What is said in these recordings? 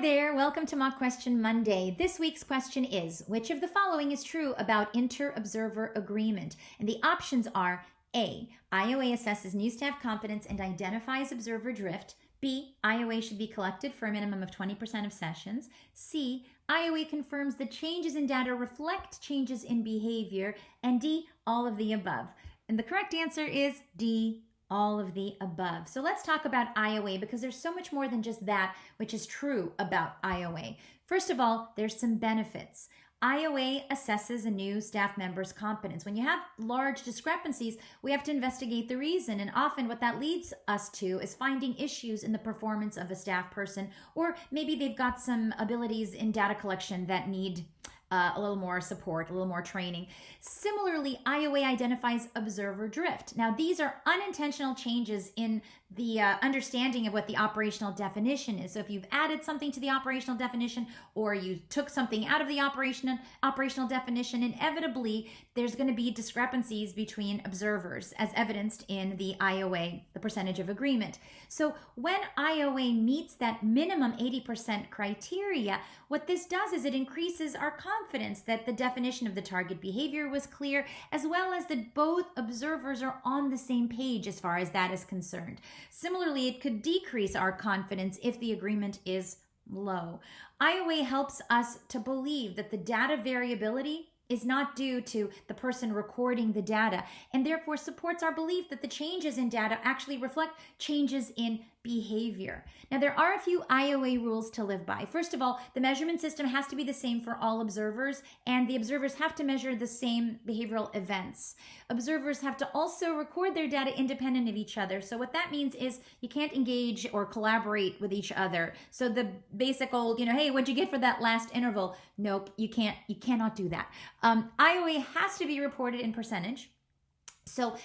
there, welcome to Mock Question Monday. This week's question is, which of the following is true about Interobserver agreement? And the options are A, IOA assesses new staff competence and identifies observer drift. B, IOA should be collected for a minimum of 20% of sessions. C, IOA confirms that changes in data reflect changes in behavior. And D, all of the above. And the correct answer is D, all of the above. So let's talk about IOA because there's so much more than just that which is true about IOA. First of all, there's some benefits. IOA assesses a new staff member's competence. When you have large discrepancies, we have to investigate the reason, and often what that leads us to is finding issues in the performance of a staff person, or maybe they've got some abilities in data collection that need a little more support, a little more training. Similarly, IOA identifies observer drift. Now, these are unintentional changes in the understanding of what the operational definition is. So if you've added something to the operational definition or you took something out of the operational definition, inevitably there's going to be discrepancies between observers as evidenced in the IOA, the percentage of agreement. So when IOA meets that minimum 80% criteria, what this does is it increases our confidence that the definition of the target behavior was clear, as well as that both observers are on the same page as far as that is concerned. Similarly, it could decrease our confidence if the agreement is low. IOA helps us to believe that the data variability is not due to the person recording the data, and therefore supports our belief that the changes in data actually reflect changes in behavior. Now, there are a few IOA rules to live by. First of all, the measurement system has to be the same for all observers, and the observers have to measure the same behavioral events. Observers have to also record their data independent of each other. So what that means is you can't engage or collaborate with each other. So the basic old, hey, what'd you get for that last interval? Nope, you cannot do that. IOA has to be reported in percentage. So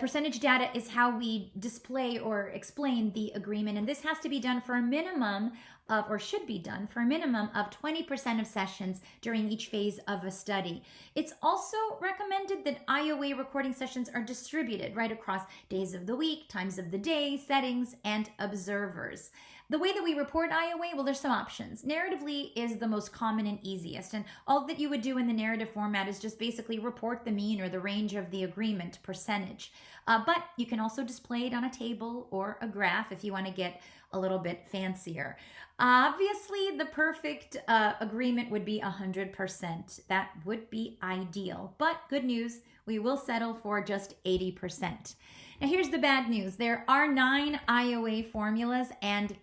percentage data is how we display or explain the agreement, and this has to be done for a minimum of, or should be done for a minimum of 20% of sessions during each phase of a study. It's also recommended that IOA recording sessions are distributed right across days of the week, times of the day, settings, and observers. The way that we report IOA, well, there's some options. Narratively is the most common and easiest, and all that you would do in the narrative format is just basically report the mean or the range of the agreement percentage. But you can also display it on a table or a graph if you want to get a little bit fancier. Obviously, the perfect agreement would be 100%. That would be ideal, but good news, we will settle for just 80%. Now, here's the bad news. There are 9 IOA formulas, and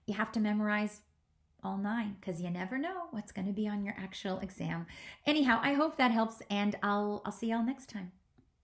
you have to memorize all 9 because you never know what's going to be on your actual exam. Anyhow, I hope that helps, and I'll see y'all next time.